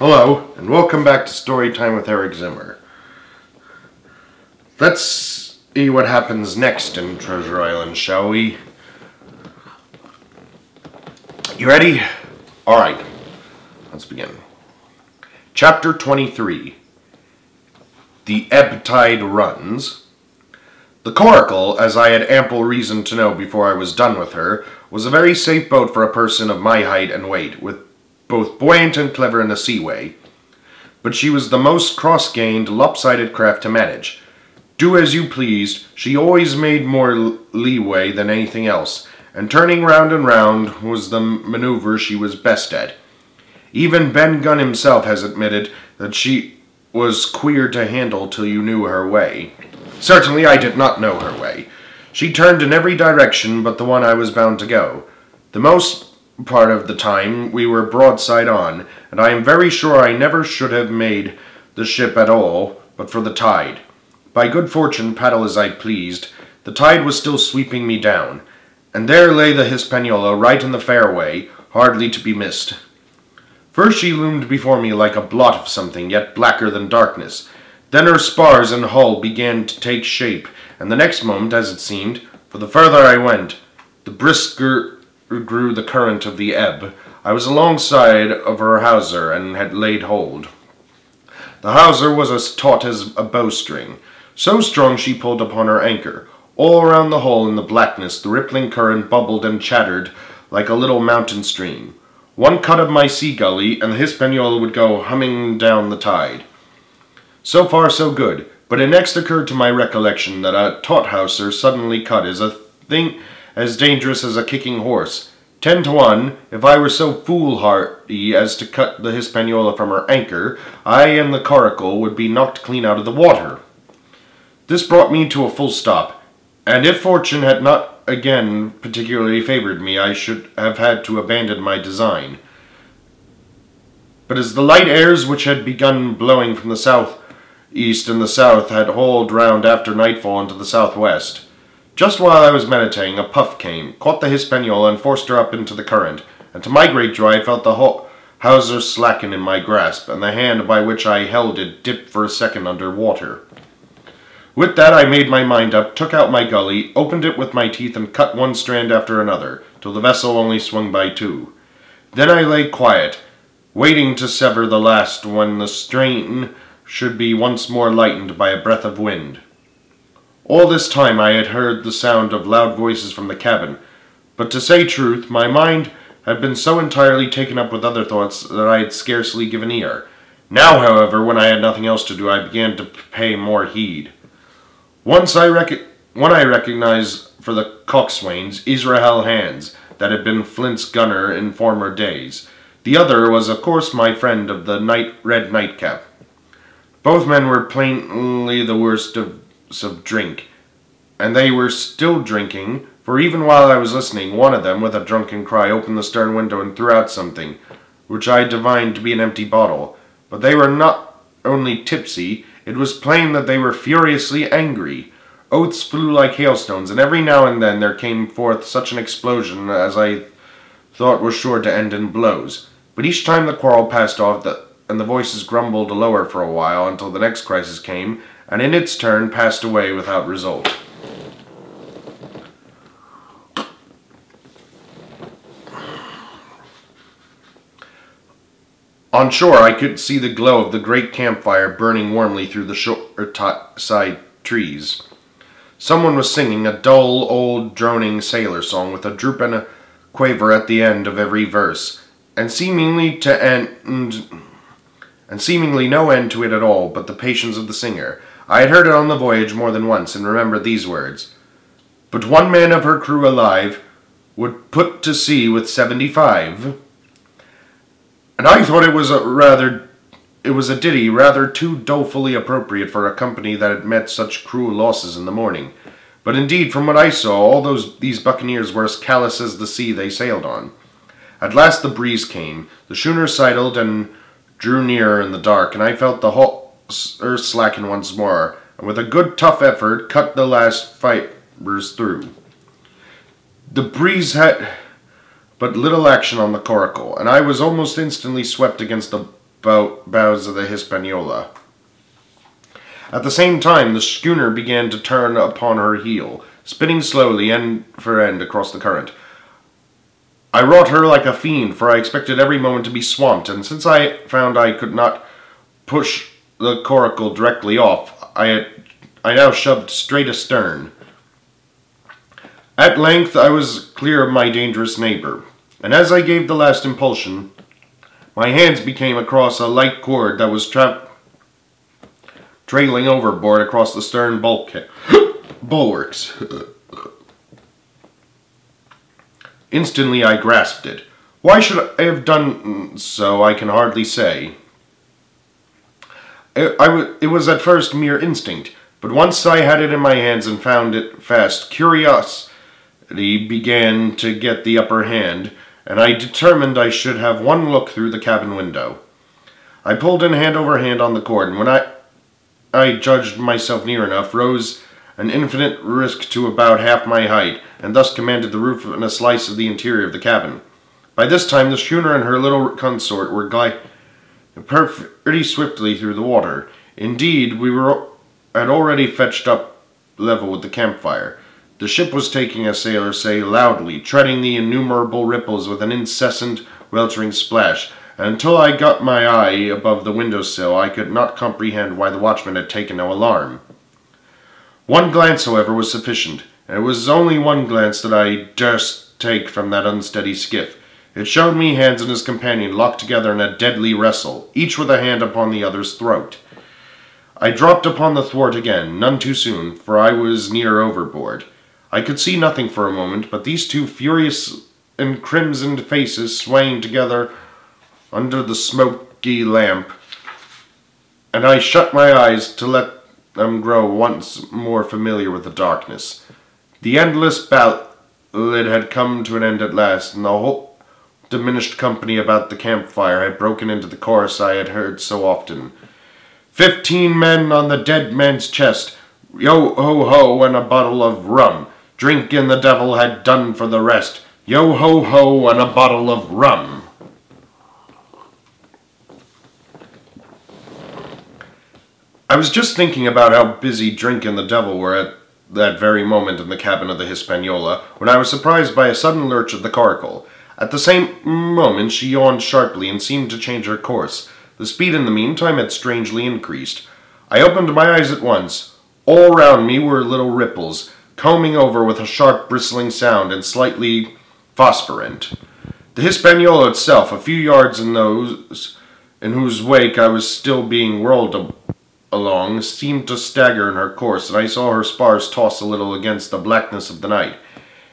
Hello, and welcome back to Storytime with Eric Zimmer. Let's see what happens next in Treasure Island, shall we? You ready? Alright, let's begin. Chapter 23. The Ebb Tide Runs. The Coracle, as I had ample reason to know before I was done with her, was a very safe boat for a person of my height and weight, with both buoyant and clever in the seaway. But she was the most cross-gained, lopsided craft to manage. Do as you pleased, she always made more leeway than anything else, and turning round and round was the maneuver she was best at. Even Ben Gunn himself has admitted that she was queer to handle till you knew her way. Certainly I did not know her way. She turned in every direction but the one I was bound to go. The most part of the time we were broadside on, and I am very sure I never should have made the ship at all but for the tide. By good fortune, paddle as I pleased, the tide was still sweeping me down, and there lay the Hispaniola right in the fairway, hardly to be missed. First she loomed before me like a blot of something, yet blacker than darkness. Then her spars and hull began to take shape, and the next moment, as it seemed, for the further I went, the brisker grew the current of the ebb. I was alongside of her hawser, and had laid hold. The hawser was as taut as a bowstring. So strong she pulled upon her anchor. All around the hull in the blackness the rippling current bubbled and chattered like a little mountain stream. One cut of my sea gully, and the Hispaniola would go humming down the tide. So far so good, but it next occurred to my recollection that a taut hawser suddenly cut is a thing as dangerous as a kicking horse. 10 to 1, if I were so foolhardy as to cut the Hispaniola from her anchor, I and the Coracle would be knocked clean out of the water. This brought me to a full stop, and if fortune had not again particularly favored me, I should have had to abandon my design. But as the light airs which had begun blowing from the south-east and the south had hauled round after nightfall into the southwest, just while I was meditating, a puff came, caught the Hispaniola, and forced her up into the current, and to my great joy I felt the hawser slacken in my grasp, and the hand by which I held it dip for a second under water. With that I made my mind up, took out my gully, opened it with my teeth, and cut one strand after another, till the vessel only swung by 2. Then I lay quiet, waiting to sever the last when the strain should be once more lightened by a breath of wind. All this time I had heard the sound of loud voices from the cabin, but to say truth, my mind had been so entirely taken up with other thoughts that I had scarcely given ear. Now, however, when I had nothing else to do, I began to pay more heed. One I recognized for the coxswain's Israel Hands, that had been Flint's gunner in former days. The other was, of course, my friend of the red nightcap. Both men were plainly the worst of drink, and they were still drinking, for even while I was listening, one of them, with a drunken cry, opened the stern window and threw out something, which I divined to be an empty bottle. But they were not only tipsy, it was plain that they were furiously angry. Oaths flew like hailstones, and every now and then there came forth such an explosion as I thought was sure to end in blows. But each time the quarrel passed off, and the voices grumbled lower for a while until the next crisis came, and in its turn passed away without result. On shore I could see the glow of the great campfire burning warmly through the shore-side trees. Someone was singing a dull, old, droning sailor song with a droop and a quaver at the end of every verse, and seemingly no end to it at all but the patience of the singer. I had heard it on the voyage more than once, and remembered these words: "But one man of her crew alive would put to sea with 75. And I thought it was a ditty rather too dolefully appropriate for a company that had met such cruel losses in the morning. But indeed, from what I saw, all these buccaneers were as callous as the sea they sailed on. At last the breeze came, the schooner sidled and drew nearer in the dark, and I felt the hawser slacken once more, and with a good tough effort cut the last fibers through. The breeze had but little action on the Coracle, and I was almost instantly swept against the bows of the Hispaniola. At the same time, the schooner began to turn upon her heel, spinning slowly end for end across the current. I wrought her like a fiend, for I expected every moment to be swamped, and since I found I could not push the coracle directly off, I now shoved straight astern. At length I was clear of my dangerous neighbor, and as I gave the last impulsion, my hands became across a light cord that was trailing overboard across the stern bulwarks. Instantly I grasped it. Why should I have done so, I can hardly say. It was at first mere instinct, but once I had it in my hands and found it fast, curiosity began to get the upper hand, and I determined I should have one look through the cabin window. I pulled in hand over hand on the cord, and when I judged myself near enough, rose an infinite risk to about half my height, and thus commanded the roof and a slice of the interior of the cabin. By this time the schooner and her little consort were gliding pretty swiftly through the water. Indeed, we had already fetched up level with the campfire. The ship was taking, as sailors say, loudly, treading the innumerable ripples with an incessant, weltering splash, and until I got my eye above the window-sill, I could not comprehend why the watchman had taken no alarm. One glance, however, was sufficient, and it was only one glance that I durst take from that unsteady skiff. It showed me Hans and his companion locked together in a deadly wrestle, each with a hand upon the other's throat. I dropped upon the thwart again, none too soon, for I was near overboard. I could see nothing for a moment, but these two furious and crimsoned faces swaying together under the smoky lamp, and I shut my eyes to let them grow once more familiar with the darkness. The endless ballad had come to an end at last, and the whole diminished company about the campfire had broken into the chorus I had heard so often. 15 men on the dead man's chest, yo-ho-ho, and a bottle of rum. Drink and the devil had done for the rest. Yo-ho-ho, and a bottle of rum. I was just thinking about how busy Drink and the devil were at that very moment in the cabin of the Hispaniola, when I was surprised by a sudden lurch of the coracle. At the same moment she yawned sharply and seemed to change her course. The speed in the meantime had strangely increased. I opened my eyes at once. All round me were little ripples, combing over with a sharp bristling sound and slightly phosphorescent. The Hispaniola itself, a few yards in whose wake I was still being whirled along, seemed to stagger in her course, and I saw her spars toss a little against the blackness of the night.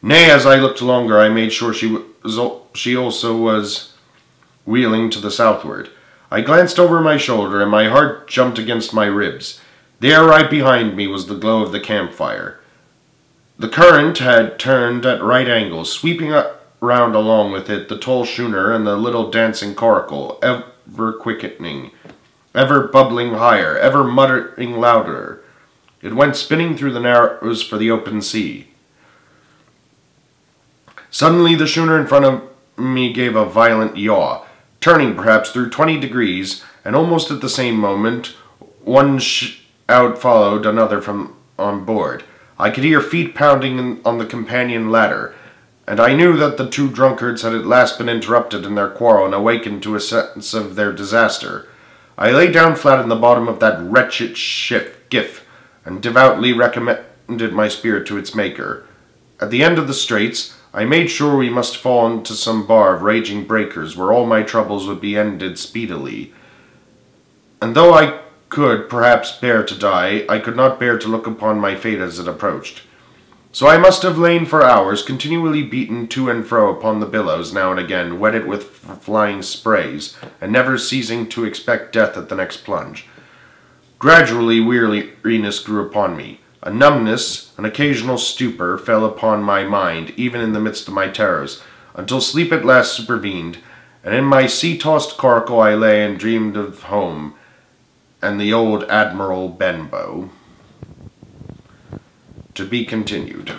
Nay, as I looked longer, I made sure she also was wheeling to the southward. I glanced over my shoulder, and my heart jumped against my ribs. There, right behind me, was the glow of the campfire. The current had turned at right angles, sweeping round along with it the tall schooner and the little dancing coracle, ever quickening, ever bubbling higher, ever muttering louder. It went spinning through the narrows for the open sea. Suddenly the schooner in front of me gave a violent yaw, turning perhaps through 20 degrees, and almost at the same moment one shout followed another from on board. I could hear feet pounding on the companion ladder, and I knew that the two drunkards had at last been interrupted in their quarrel and awakened to a sense of their disaster. I lay down flat in the bottom of that wretched skiff, and devoutly recommended my spirit to its maker. At the end of the straits, I made sure we must fall into some bar of raging breakers, where all my troubles would be ended speedily. And though I could perhaps bear to die, I could not bear to look upon my fate as it approached. So I must have lain for hours, continually beaten to and fro upon the billows now and again, wetted with flying sprays, and never ceasing to expect death at the next plunge. Gradually weariness grew upon me. A numbness, an occasional stupor, fell upon my mind, even in the midst of my terrors, until sleep at last supervened, and in my sea-tossed coracle I lay and dreamed of home, and the old Admiral Benbow. To be continued.